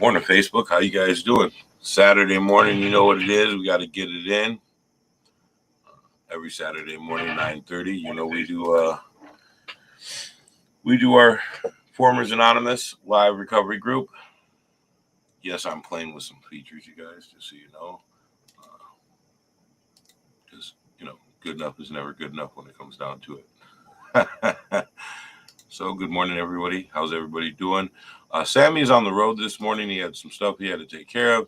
Morning, Facebook. How you guys doing? Saturday morning, you know what it is. We got to get it in. Every Saturday morning, 9:30. You know we do our Formers Anonymous live recovery group. Yes, I'm playing with some features, you guys, just so you know. Because good enough is never good enough when it comes down to it. So, good morning, everybody. How's everybody doing? Sammy's on the road this morning. He had some stuff he had to take care of.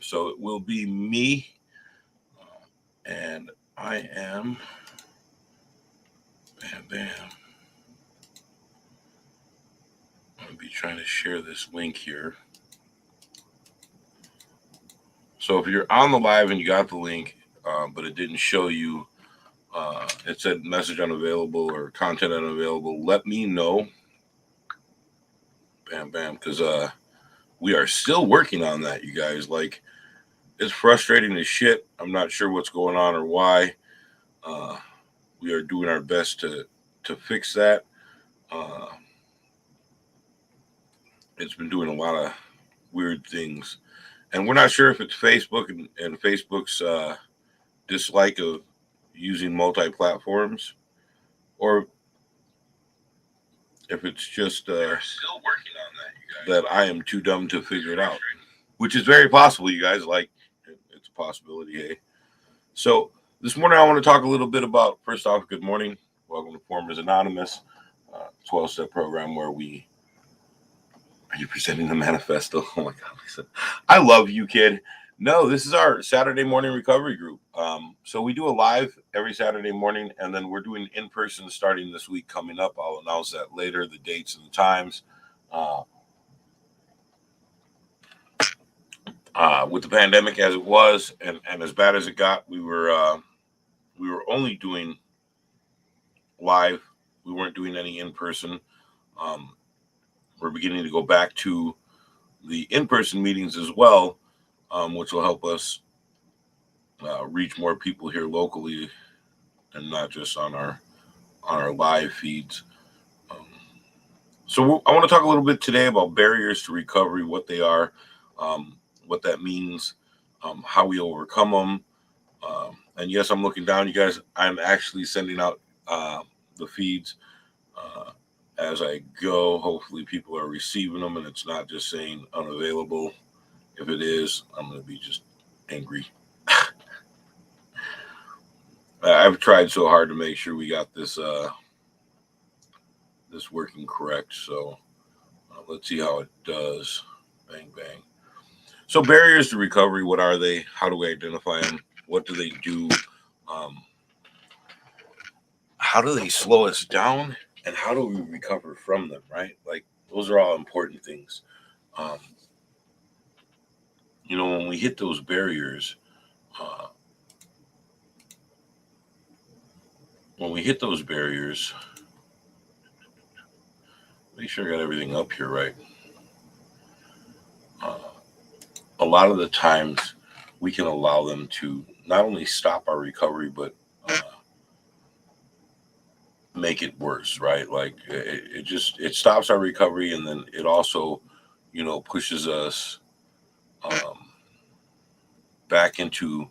So it will be me. And I am bam. I'm going to be trying to share this link here. So if you're on the live and you got the link, but it didn't show you, it said message unavailable or content unavailable, let me know. Bam, because we are still working on that, you guys. Like, it's frustrating as shit. I'm not sure what's going on or why. We are doing our best to fix that. It's been doing a lot of weird things. And we're not sure if it's Facebook and Facebook's dislike of using multi-platforms, or if it's just still working on that, you guys, that I am too dumb to figure it out, which is very possible, you guys. Like, it's a possibility, hey? So this morning I want to talk a little bit about, first off, good morning. Welcome to Formers Anonymous, 12-step program where we... Are you presenting the manifesto? Oh my God, Lisa. I love you, kid. No, this is our Saturday morning recovery group. So we do a live every Saturday morning, and then we're doing in-person starting this week coming up. I'll announce that later, the dates and the times. With the pandemic as it was, and as bad as it got, we were only doing live. We weren't doing any in-person. We're beginning to go back to the in-person meetings as well, which will help us reach more people here locally and not just on our live feeds. So I want to talk a little bit today about barriers to recovery, what they are, what that means, how we overcome them. And yes, I'm looking down, you guys. I'm actually sending out the feeds as I go. Hopefully people are receiving them and it's not just saying unavailable. If it is, I'm going to be just angry. I've tried so hard to make sure we got this this working correct. So let's see how it does. Bang. So barriers to recovery, what are they? How do we identify them? What do they do? How do they slow us down? And how do we recover from them, right? Like, those are all important things. When we hit those barriers, make sure I got everything up here right. A lot of the times we can allow them to not only stop our recovery, but make it worse, right? Like, it stops our recovery, and then it also, pushes us back into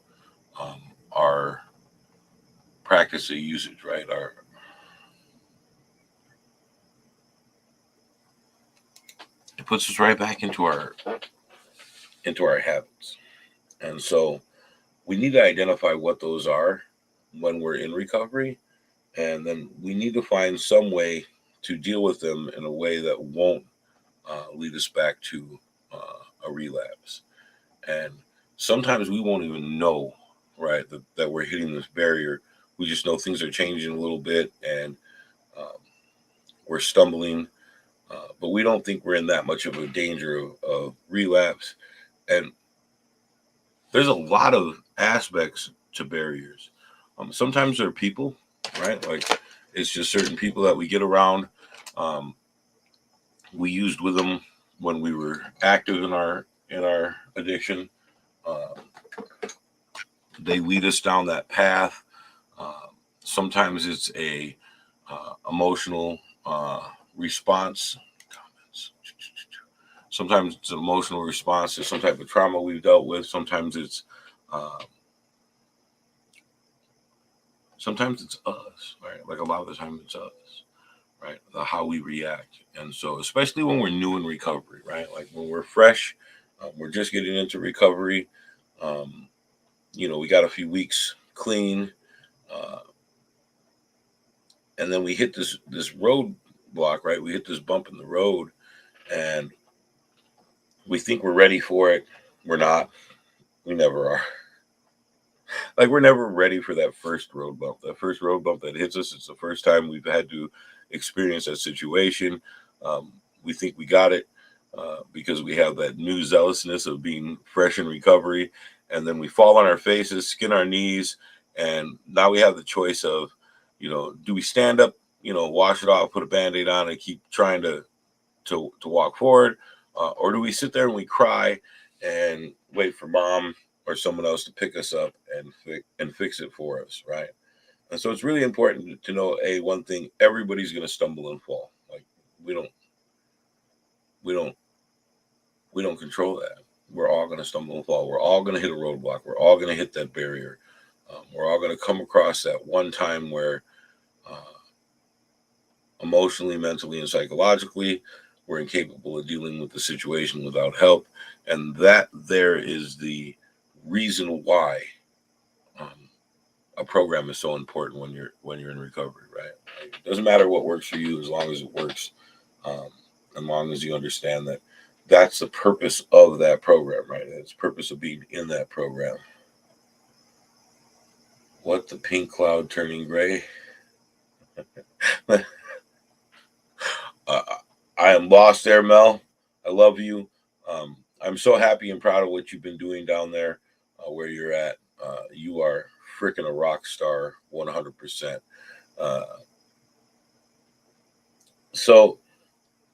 our practice of usage, right? It puts us right back into our habits. And so we need to identify what those are when we're in recovery, and then we need to find some way to deal with them in a way that won't lead us back to a relapse. And sometimes we won't even know, right, that we're hitting this barrier. We just know things are changing a little bit, and we're stumbling, but we don't think we're in that much of a danger of relapse. And there's a lot of aspects to barriers. Sometimes they're people, right? Like, it's just certain people that we get around. We used with them when we were active in our addiction. They lead us down that path. Sometimes it's a emotional response. Sometimes it's an emotional response to some type of trauma we've dealt with. Uh, sometimes it's us, right? Like a lot of the time it's us, right? How we react. And so, especially when we're new in recovery, right? Like when we're fresh, we're just getting into recovery. Um, we got a few weeks clean, uh, and then we hit this road block, right? We hit this bump in the road, and we think we're ready for it. We're not. We never are. Like we're never ready for that first road bump. That first road bump that hits us. It's the first time we've had to experience that situation. We think we got it because we have that new zealousness of being fresh in recovery, and then we fall on our faces, skin our knees, and now we have the choice of, do we stand up, wash it off, put a band-aid on, and keep trying to walk forward, or do we sit there and we cry and wait for mom or someone else to pick us up and fix it for us, right? And so it's really important to know one thing: everybody's going to stumble and fall. Like we don't we don't we don't control that. We're all going to stumble and fall. We're all going to hit a roadblock. We're all going to hit that barrier. We're all going to come across that one time where uh, emotionally, mentally, and psychologically, we're incapable of dealing with the situation without help. And that there is the reason why um, a program is so important when you're in recovery, right? Like, it doesn't matter what works for you as long as it works, um, as long as you understand that that's the purpose of that program, right? It's the purpose of being in that program. What, the pink cloud turning gray? uh, I am lost there, Mel. I love you. I'm so happy and proud of what you've been doing down there, where you're at. You are freaking a rock star, 100%. Uh, so,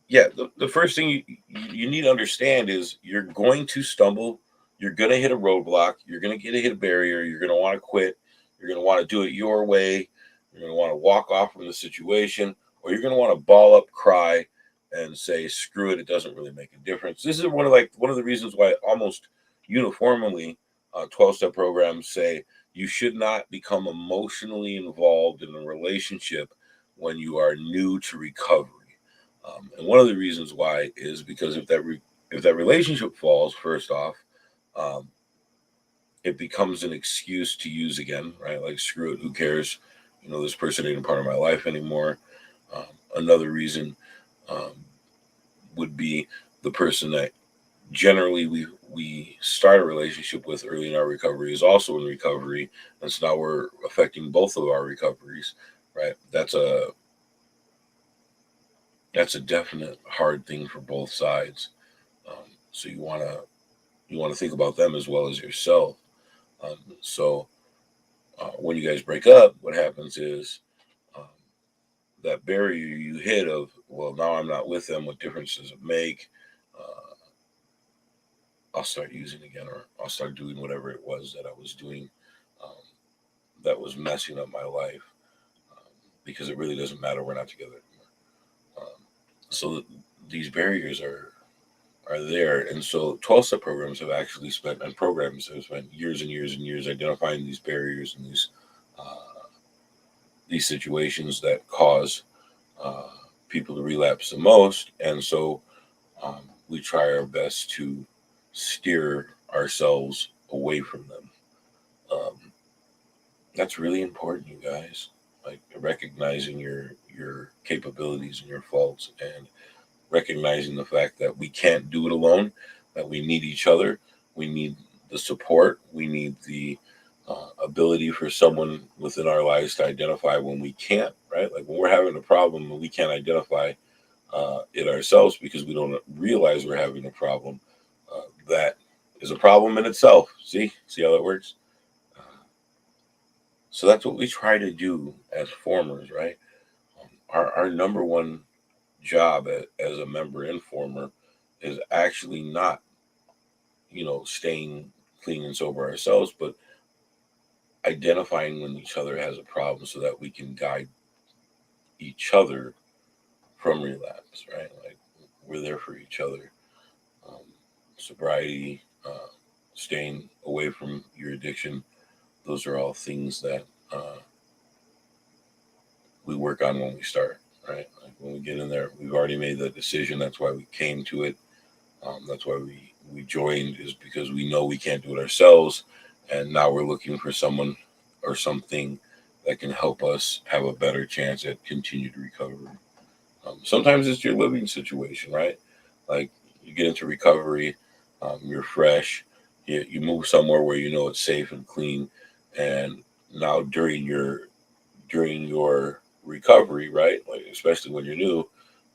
yeah, the first thing you need to understand is you're going to stumble. You're going to hit a roadblock. You're going to hit a barrier. You're going to want to quit. You're going to want to do it your way. You're going to want to walk off from the situation, or you're going to want to ball up, cry, and say, "Screw it! It doesn't really make a difference." This is one of the reasons why almost uniformly 12-step programs say you should not become emotionally involved in a relationship when you are new to recovery. And one of the reasons why is because if that relationship falls, first off, um, it becomes an excuse to use again, right? Like, screw it, who cares? This person ain't a part of my life anymore. Um, Another reason um, would be the person that generally we start a relationship with early in our recovery is also in recovery, and so now we're affecting both of our recoveries, right? That's a definite hard thing for both sides. So you want to think about them as well as yourself. So when you guys break up, what happens is um, that barrier you hit of, well, now I'm not with them. What difference does it make? Uh, I'll start using again, or I'll start doing whatever it was that I was doing um, that was messing up my life, um, because it really doesn't matter. We're not together anymore. So these barriers are there. And so 12-step programs have actually spent, and programs have spent years and years and years identifying these barriers and these situations that cause uh, people to relapse the most. And so we try our best to steer ourselves away from them. Um, that's really important, you guys. Like recognizing your capabilities and your faults, and recognizing the fact that we can't do it alone, that we need each other, we need the support, we need the ability for someone within our lives to identify when we can't, right? Like when we're having a problem and we can't identify it ourselves because we don't realize we're having a problem, that is a problem in itself. See how that works? Uh, so that's what we try to do as formers, right? Our number one job as a member informer is actually not, staying clean and sober ourselves, but identifying when each other has a problem so that we can guide each other from relapse, right? Like we're there for each other. sobriety, staying away from your addiction. Those are all things that we work on when we start, right? Like when we get in there, we've already made the decision. That's why we came to it. That's why we joined, is because we know we can't do it ourselves. And now we're looking for someone or something that can help us have a better chance at continued recovery. Sometimes it's your living situation, right? Like you get into recovery, you're fresh, you move somewhere where you know it's safe and clean, and now during your recovery, right? Like especially when you're new,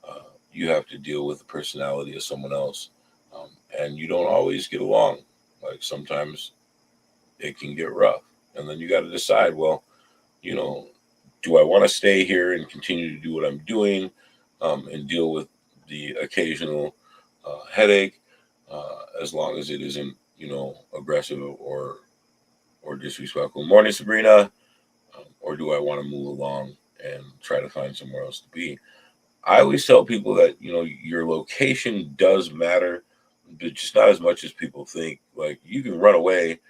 uh, you have to deal with the personality of someone else, and you don't always get along. Like sometimes it can get rough, and then you got to decide. Well, you know, do I want to stay here and continue to do what I'm doing, and deal with the occasional headache, as long as it isn't, aggressive or disrespectful. Morning, Sabrina. Or do I want to move along and try to find somewhere else to be? I always tell people that your location does matter, but just not as much as people think. Like you can run away,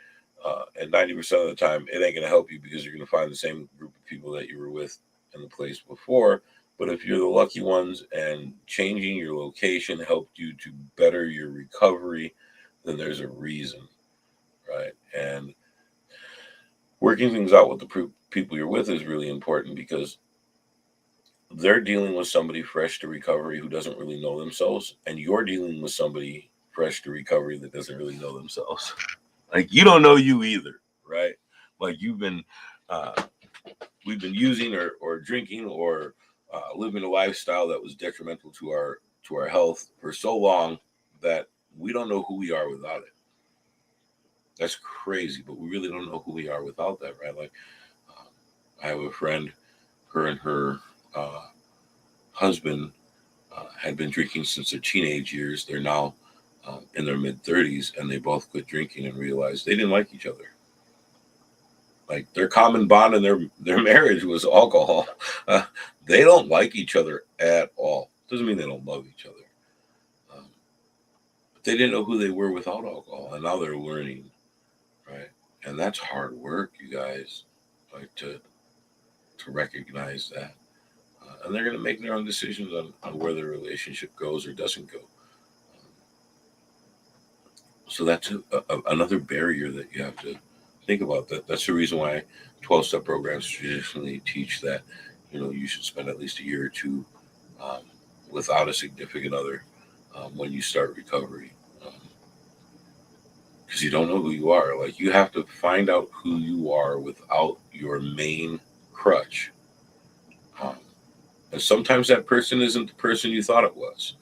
and 90% of the time, it ain't gonna help you because you're gonna find the same group of people that you were with in the place before. But if you're the lucky ones and changing your location helped you to better your recovery, then there's a reason, right? And working things out with the people you're with is really important because they're dealing with somebody fresh to recovery who doesn't really know themselves, and you're dealing with somebody fresh to recovery that doesn't really know themselves. Like you don't know you either, right? Like uh, we've been using or drinking or living a lifestyle that was detrimental to our health for so long that we don't know who we are without it. That's crazy, but we really don't know who we are without that, right? Like I have a friend, her and her uh, husband had been drinking since their teenage years. They're now in their mid 30s, and they both quit drinking and realized they didn't like each other. Like their common bond in their marriage was alcohol. Uh, they don't like each other at all. Doesn't mean they don't love each other. Um, but they didn't know who they were without alcohol, and now they're learning, right? And that's hard work, you guys. Like to recognize that, and they're going to make their own decisions on where their relationship goes or doesn't go. So that's another barrier that you have to think about. That's the reason why 12-step programs traditionally teach that you should spend at least a year or two um, without a significant other when you start recovery, because you don't know who you are. Like you have to find out who you are without your main crutch, um, and sometimes that person isn't the person you thought it was,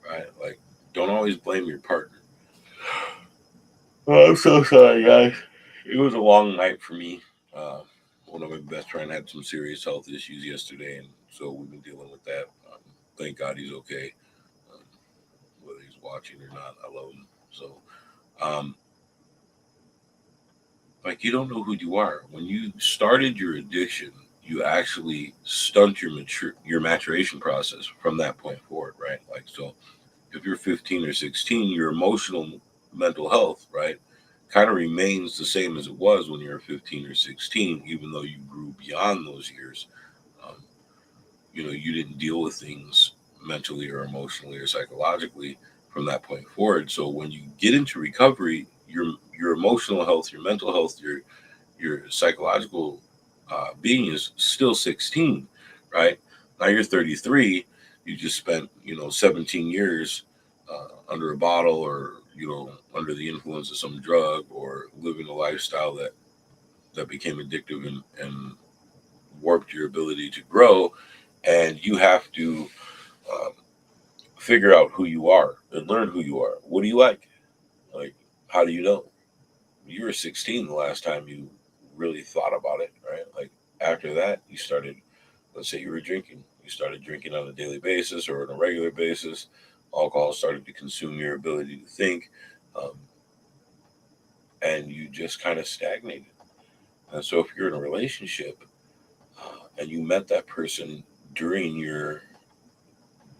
right? Like don't always blame your partner. Oh, I'm so sorry, guys. It was a long night for me. Uh, One of my best friend had some serious health issues yesterday, and so we've been dealing with that. Thank God he's okay, um, whether he's watching or not. I love him. So, um, like, you don't know who you are. When you started your addiction, you actually stunt your maturation process from that point forward, right? Like, so if you're 15 or 16, your emotional mental health, right, kind of remains the same as it was when you were 15 or 16, even though you grew beyond those years. Um, you didn't deal with things mentally or emotionally or psychologically from that point forward. So when you get into recovery, your emotional health, your mental health, your psychological being is still 16, right? Now you're 33. You just spent 17 years under a bottle, or under the influence of some drug, or living a lifestyle that became addictive and warped your ability to grow. And you have to um, figure out who you are and learn who you are. What do you like? Like, how do you know? You were 16 the last time you really thought about it, right? Like after that, you started. Let's say you were drinking. You started drinking on a daily basis or on a regular basis. Alcohol started to consume your ability to think, um, and you just kind of stagnated. And so, if you're in a relationship and you met that person during your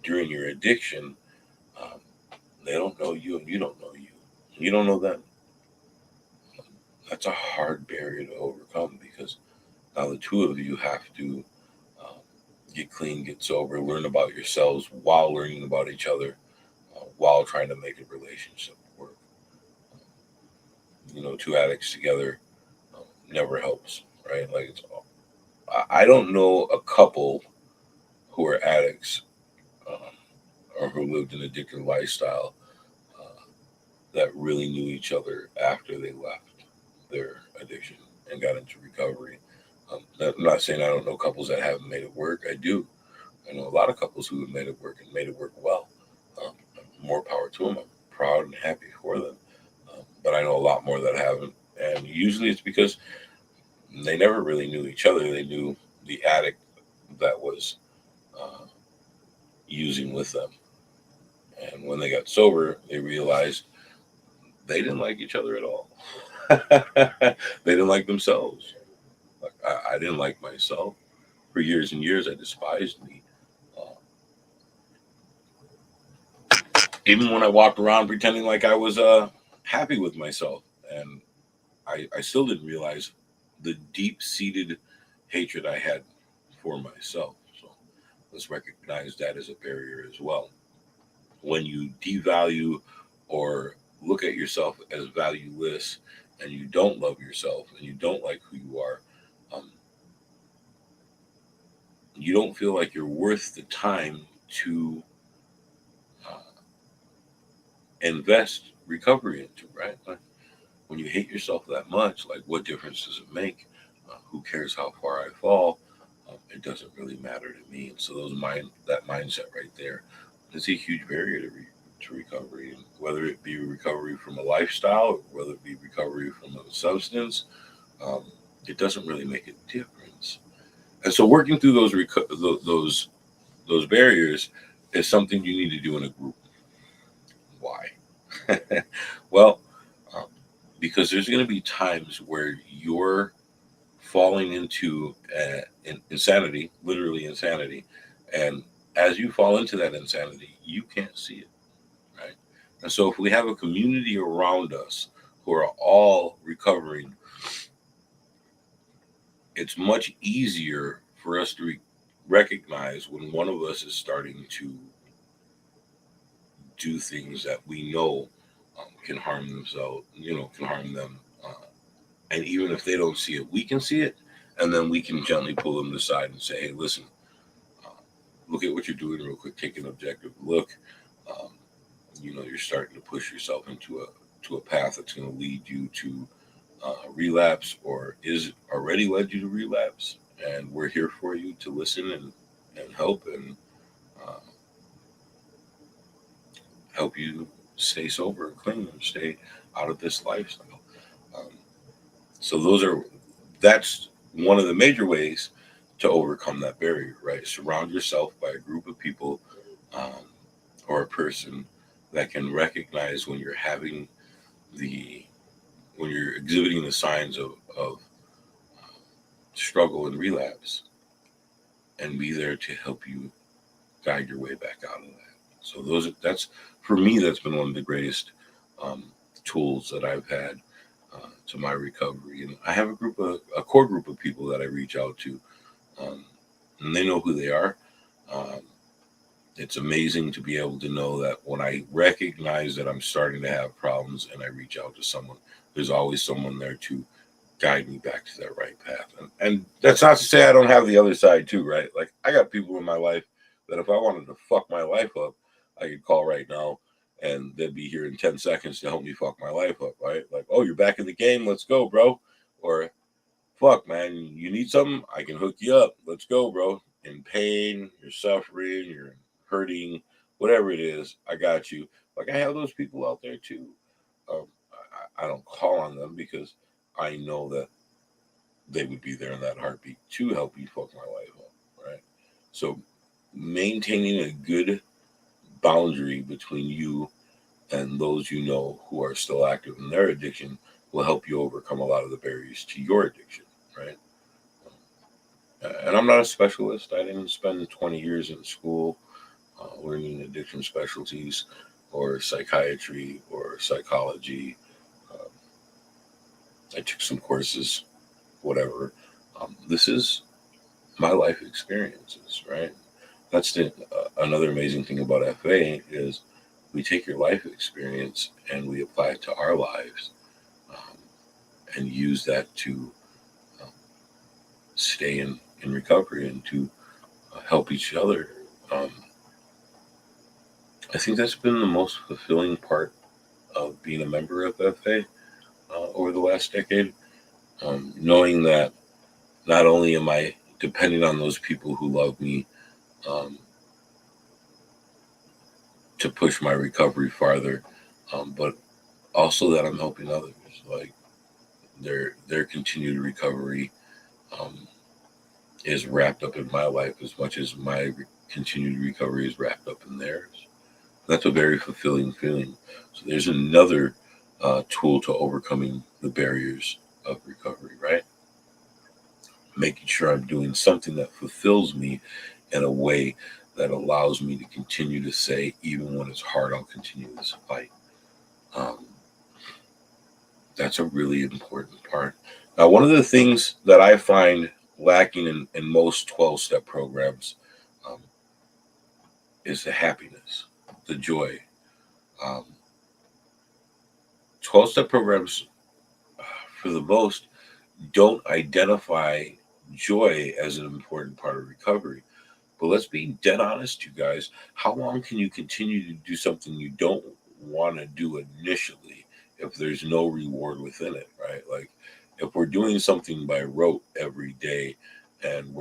during your addiction, um, they don't know you and you don't know you. You don't know them. That's a hard barrier to overcome because now the two of you have to um, get clean, get sober, learn about yourselves while learning about each other, while trying to make a relationship work. Two addicts together never helps, right? Like I don't know a couple who are addicts or who lived an addictive lifestyle uh, that really knew each other after they left their addiction and got into recovery. I'm not saying I don't know couples that haven't made it work. I do. I know a lot of couples who have made it work and made it work well. Um, More power to them. I'm proud and happy for them. But I know a lot more that haven't. And usually it's because they never really knew each other. They knew the addict that was uh, using with them. And when they got sober, they realized they didn't like each other at all. They didn't like themselves. Like I didn't like myself for years and years. I despised me. Uh, Even when I walked around pretending like I was happy with myself, and I still didn't realize the deep seated hatred I had for myself. So let's recognize that as a barrier as well. When you devalue or look at yourself as valueless and you don't love yourself and you don't like who you are, um, you don't feel like you're worth the time to uh, invest recovery into, right? Like when you hate yourself that much, like what difference does it make? Who cares how far I fall? It doesn't really matter to me. And so that mindset right there is a huge barrier to recovery. And whether it be recovery from a lifestyle, whether it be recovery from a substance, um, it doesn't really make a difference. And so working through those barriers is something you need to do in a group. Why? Well, um, because there's going to be times where you're falling into insanity, literally insanity, and as you fall into that insanity, you can't see it, right? And so, if we have a community around us who are all recovering, it's much easier for us to recognize when one of us is starting to do things that we know can harm themselves, can harm them. And even if they don't see it, we can see it. And then we can gently pull them aside and say, hey, listen, uh, look at what you're doing real quick. Take an objective look. Um, you're starting to push yourself to a path that's going to lead you to relapse or is already led you to relapse. And we're here for you to listen and help and uh, help you stay sober and clean and stay out of this lifestyle. Um, so that's one of the major ways to overcome that barrier, right? Surround yourself by a group of people um, or a person that can recognize the when you're exhibiting the signs of struggle and relapse and be there to help you guide your way back out of that. So that's for me, that's been one of the greatest um, tools that I've had to my recovery. And I have a core group of people that I reach out to, um, and they know who they are. Um, it's amazing to be able to know that when I recognize that I'm starting to have problems and I reach out to someone, there's always someone there to guide me back to that right path. And that's not to say I don't have the other side too, right? Like I got people in my life that if I wanted to fuck my life up, I could call right now and they'd be here in 10 seconds to help me fuck my life up, right? Like, oh, you're back in the game. Let's go, bro. Or, fuck, man, you need something? I can hook you up. Let's go, bro. In pain, you're suffering, you're hurting, whatever it is, I got you. Like, I have those people out there too. Um, I don't call on them because I know that they would be there in that heartbeat to help you fuck my life up, right? So, maintaining a good boundary between you and those you know who are still active in their addiction will help you overcome a lot of the barriers to your addiction, right? And I'm not a specialist. I didn't spend 20 years in school learning addiction specialties. or psychiatry or psychology. Um, I took some courses, whatever. This is my life experiences, right? That's another amazing thing about FA is we take your life experience and we apply it to our lives, um, and use that to um, stay in recovery and to help each other. Um, I think that's been the most fulfilling part of being a member of FA over the last decade. Knowing that not only am I depending on those people who love me um, to push my recovery farther, but also that I'm helping others. Like their continued recovery um, is wrapped up in my life as much as my continued recovery is wrapped up in theirs. That's a very fulfilling feeling. So there's another tool to overcoming the barriers of recovery, right? Making sure I'm doing something that fulfills me in a way that allows me to continue to say, even when it's hard, I'll continue this fight. Um, that's a really important part. Now, one of the things that I find lacking in most 12-step programs um, is the happiness, the joy. Um, 12-step programs, for the most, don't identify joy as an important part of recovery. But let's be dead honest, you guys. How long can you continue to do something you don't want to do initially if there's no reward within it, right? Like if we're doing something by rote every day and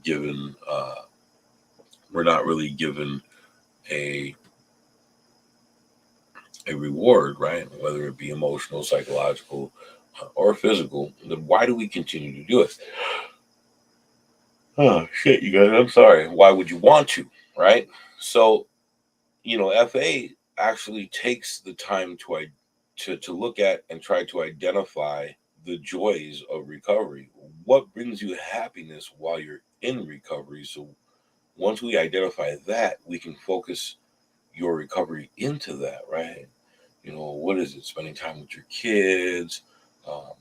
given we're not really given a a reward, right? Whether it be emotional, psychological, or physical, then why do we continue to do it? Oh shit, you guys! I'm sorry. Why would you want to, right? So FA actually takes the time to look at and try to identify the joys of recovery. What brings you happiness while you're in recovery? So once we identify that, we can focus your recovery into that, right? What is it? Spending time with your kids, um,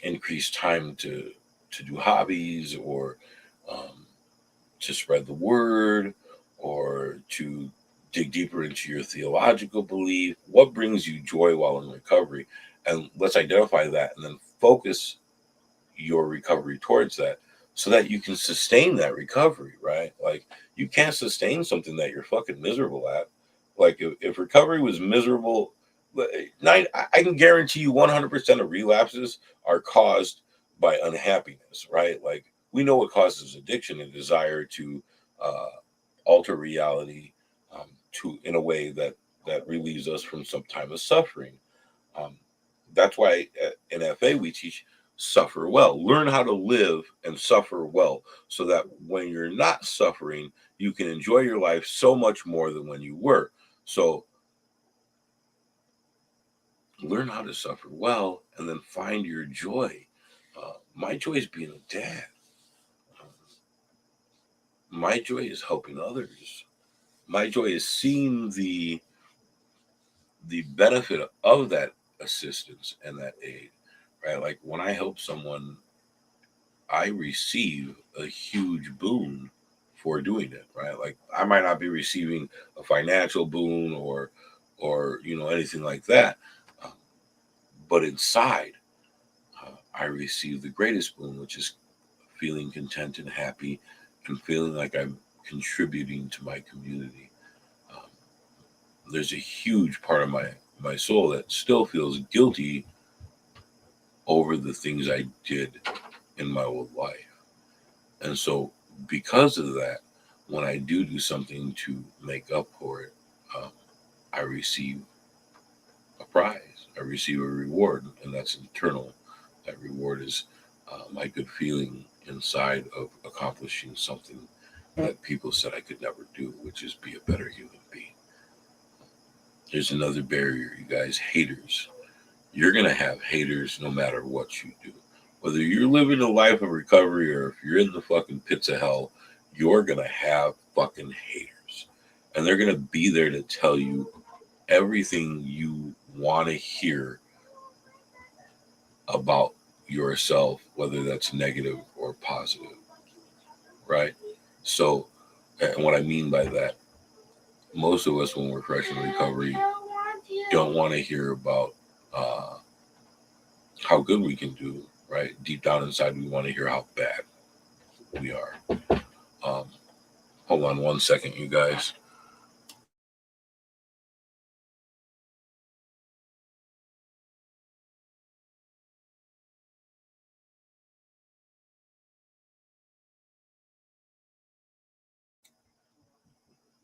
increase time to do hobbies, or um, to spread the word, or to dig deeper into your theological belief. What brings you joy while in recovery? And let's identify that and then focus your recovery towards that so that you can sustain that recovery, right? Like you can't sustain something that you're fucking miserable at. Like if recovery was miserable, I can guarantee you 100% of relapses are caused by unhappiness, right? Like we know what causes addiction, a desire to uh, alter reality, to in a way that relieves us from some time of suffering. Um, that's why in FA we teach suffer well. Learn how to live and suffer well so that when you're not suffering, you can enjoy your life so much more than when you were. So learn how to suffer well and then find your joy. My joy is being a dad. My joy is helping others. My joy is seeing the benefit of that assistance and that aid, right? Like when I help someone, I receive a huge boon for doing it, right? Like I might not be receiving a financial boon or anything like that, um, but inside, I receive the greatest boon, which is feeling content and happy, and feeling like I'm contributing to my community. Um, there's a huge part of my soul that still feels guilty over the things I did in my old life. And so, because of that, when I do something to make up for it, um, I receive a prize. I receive a reward, and that's internal. That reward is my good feeling inside of accomplishing something that people said I could never do, which is be a better human being. There's another barrier, you guys, haters. You're going to have haters no matter what you do. Whether you're living a life of recovery or if you're in the fucking pits of hell, you're going to have fucking haters. and they're going to be there to tell you everything you want to hear about yourself, whether that's negative or positive, right? So, and what I mean by that, most of us, when we're fresh in recovery, don't want to hear about uh, how good we can do, right? Deep down inside, we want to hear how bad we are. Um, hold on 1 second, you guys.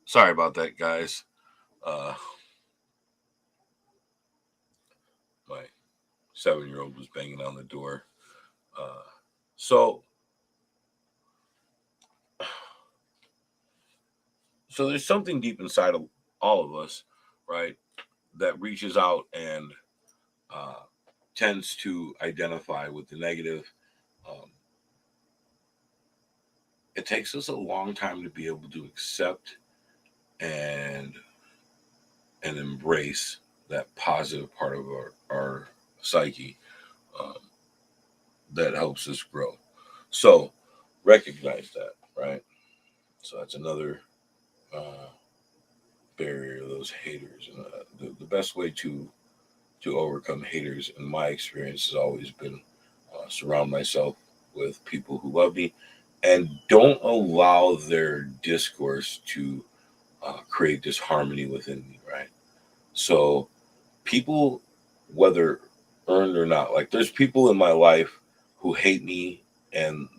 Sorry about that, guys. Uh, my 7-year-old was banging on the door. Uh, so, so there's something deep inside of all of us, right, that reaches out and uh, tends to identify with the negative. Um, it takes us a long time to be able to accept and embrace that positive part of our psyche um, that helps us grow. So recognize that, right? So that's another uh, barrier, those haters. And the best way to overcome haters, in my experience, has always been surround myself with people who love me and don't allow their discourse to create disharmony within me, right? So people, whether earned or not, like there's people in my life who hate me, and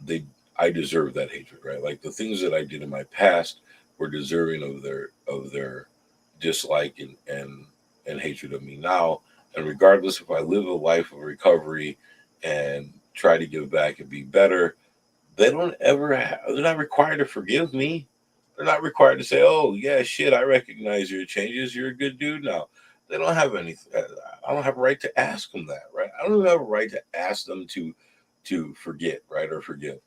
I deserve that hatred, right? Like the things that I did in my past were deserving of their dislike and hatred of me now. And regardless if I live a life of recovery and try to give back and be better, they're not required to forgive me. They're not required to say, "Oh yeah, shit, I recognize your changes. You're a good dude now." They don't have anything. I don't have a right to ask them that, right? I don't have a right to ask them to forget, right, or forgive.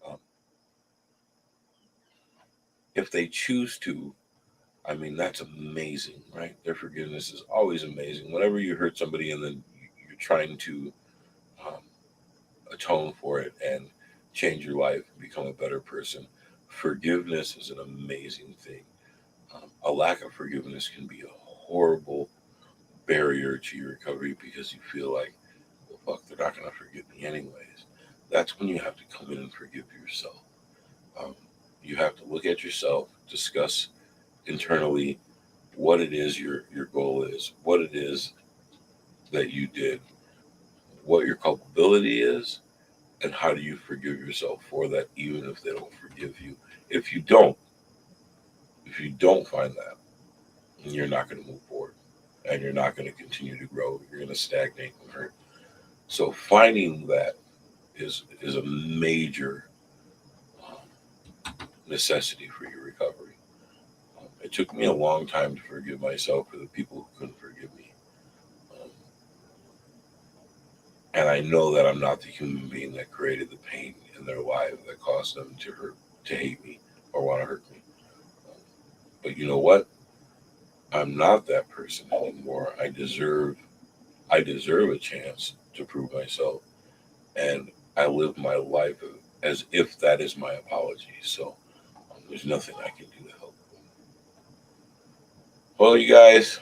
Um, if they choose to, I mean, that's amazing, right? Their forgiveness is always amazing. Whenever you hurt somebody and then you're trying to um, atone for it and change your life and become a better person, forgiveness is an amazing thing. A lack of forgiveness can be a horrible barrier to your recovery because you feel like, well, fuck, they're not going to forgive me anyways. That's when you have to come in and forgive yourself. Um, you have to look at yourself, discuss internally what it is your goal is, what it is that you did, what your culpability is, and how do you forgive yourself for that, even if they don't forgive you. If you don't, if you don't find that, you're not going to move forward, and you're not going to continue to grow. You're going to stagnate and hurt. So finding that is a major necessity for your recovery. It took me a long time to forgive myself for the people who couldn't forgive me. Um, and I know that I'm not the human being that created the pain in their life that caused them to hate me, or want to hurt me. Um, but you know what? I'm not that person anymore. I deserve a chance to prove myself, and I live my life as if that is my apology. So there's nothing I can do to help. Well, you guys,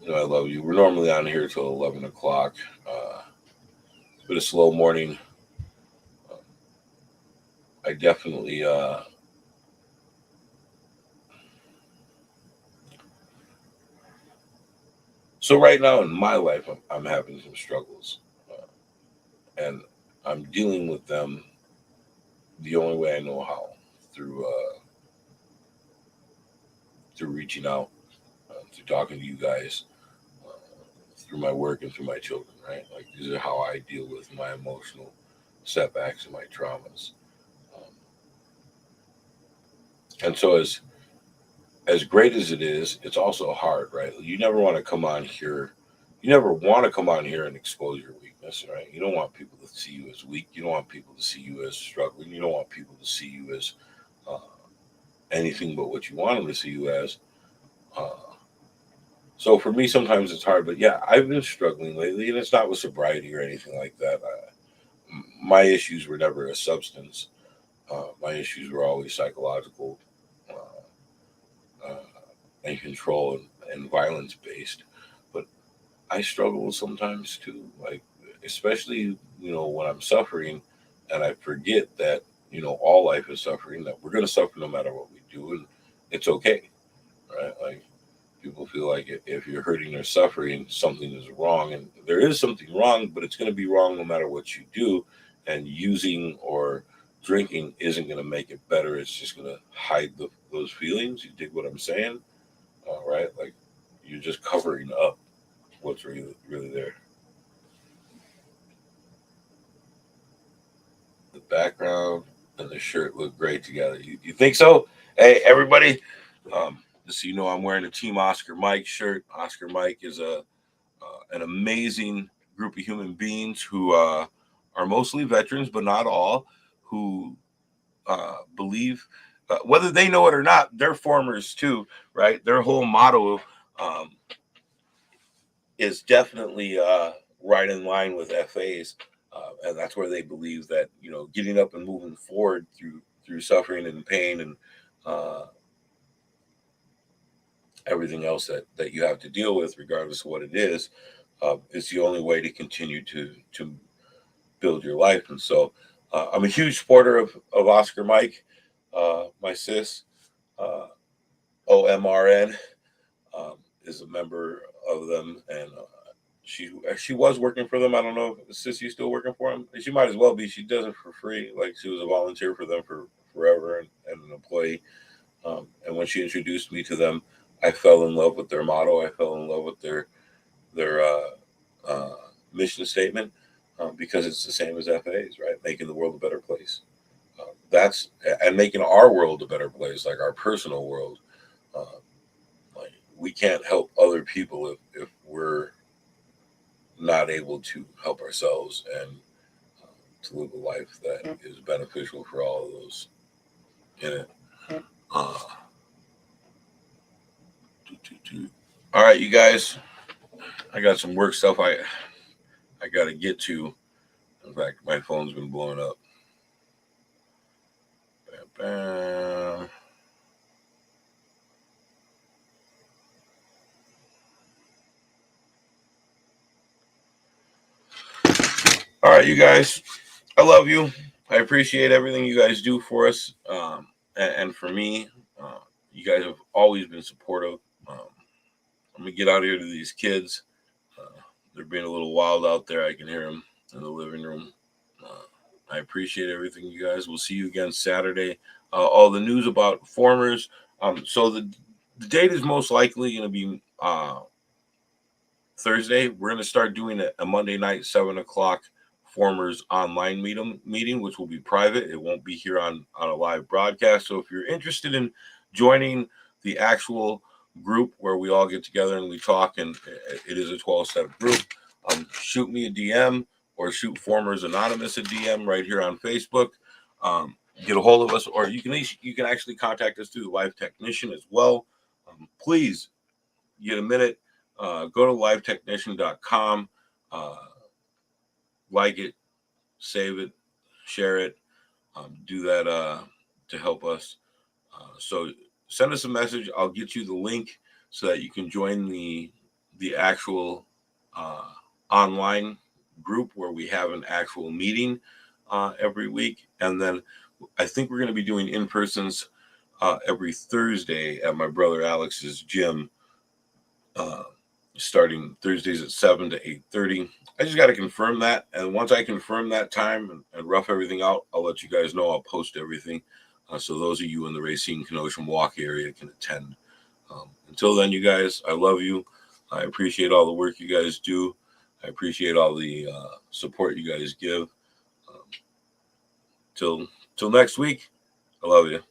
I love you. We're normally on here till 11 o'clock. It's been a slow morning. Um, I definitely. So right now in my life, I'm having some struggles, and I'm dealing with them the only way I know how, through through reaching out, through talking to you guys, uh, through my work and through my children. Right, like these are how I deal with my emotional setbacks and my traumas. Um, and so as great as it is, it's also hard, right? You never want to come on here. You never want to come on here and expose your weakness, right? You don't want people to see you as weak. You don't want people to see you as struggling. You don't want people to see you as uh, anything but what you want them to see you as. So for me, sometimes it's hard, but yeah, I've been struggling lately, and it's not with sobriety or anything like that. My issues were never a substance. My issues were always psychological uh, and control and violence based. But I struggle sometimes too, like especially when I'm suffering, and I forget that all life is suffering. That we're going to suffer no matter what we do, and it's okay, right? Like people feel like if you're hurting or suffering, something is wrong, and there is something wrong, but it's going to be wrong no matter what you do. And using or drinking isn't going to make it better. It's just going to hide those feelings. You dig what I'm saying? All right, like you're just covering up what's really there. The background and the shirt look great together. You think so? Hey, everybody. Just so you know, I'm wearing a Team Oscar Mike shirt. Oscar Mike is an amazing group of human beings who are mostly veterans, but not all, who believe, whether they know it or not, they're formers too, right? Their whole motto um, is definitely right in line with FA's, and that's where they believe that getting up and moving forward through suffering and pain and everything else that you have to deal with, regardless of what it is the only way to continue to build your life. And so I'm a huge supporter of Oscar Mike, my sis, OMRN, is a member of them, and she was working for them. I don't know if Sissy's still working for them. She might as well be. She does it for free. Like she was a volunteer for them for forever and an employee. And when she introduced me to them, I fell in love with their motto. I fell in love with their mission statement because it's the same as FA's, right? Making the world a better place. That's and making our world a better place, like our personal world. Like we can't help other people if we're not able to help ourselves and to live a life that is beneficial for all of those in it. Uh, all right, you guys. I got some work stuff I got to get to. In fact, my phone's been blowing up. Bam, bam. All right, you guys. I love you. I appreciate everything you guys do for us and for me. You guys have always been supportive. I'm going to get out here to these kids. They're being a little wild out there. I can hear them in the living room. I appreciate everything, you guys. We'll see you again Saturday. All the news about formers. So the date is most likely going to be Thursday. We're going to start doing a Monday night, 7 o'clock formers online meeting, which will be private. It won't be here on a live broadcast. So if you're interested in joining the actual group where we all get together and we talk, and it is a 12-step group, shoot me a DM or shoot Formers Anonymous a DM right here on Facebook. Get a hold of us, or you can actually contact us through the Live Technician as well. Please get a minute. Go to livetechnician.com, like it, save it, share it, do that to help us. So send us a message. I'll get you the link so that you can join the actual online group where we have an actual meeting every week. And then I think we're going to be doing in-persons every Thursday at my brother Alex's gym, starting Thursdays at 7 to 8:30. I just got to confirm that. And once I confirm that time and rough everything out, I'll let you guys know. I'll post everything. So those of you in the Racine Kenosha Milwaukee area can attend. Until then, you guys, I love you. I appreciate all the work you guys do. I appreciate all the support you guys give. Till next week, I love you.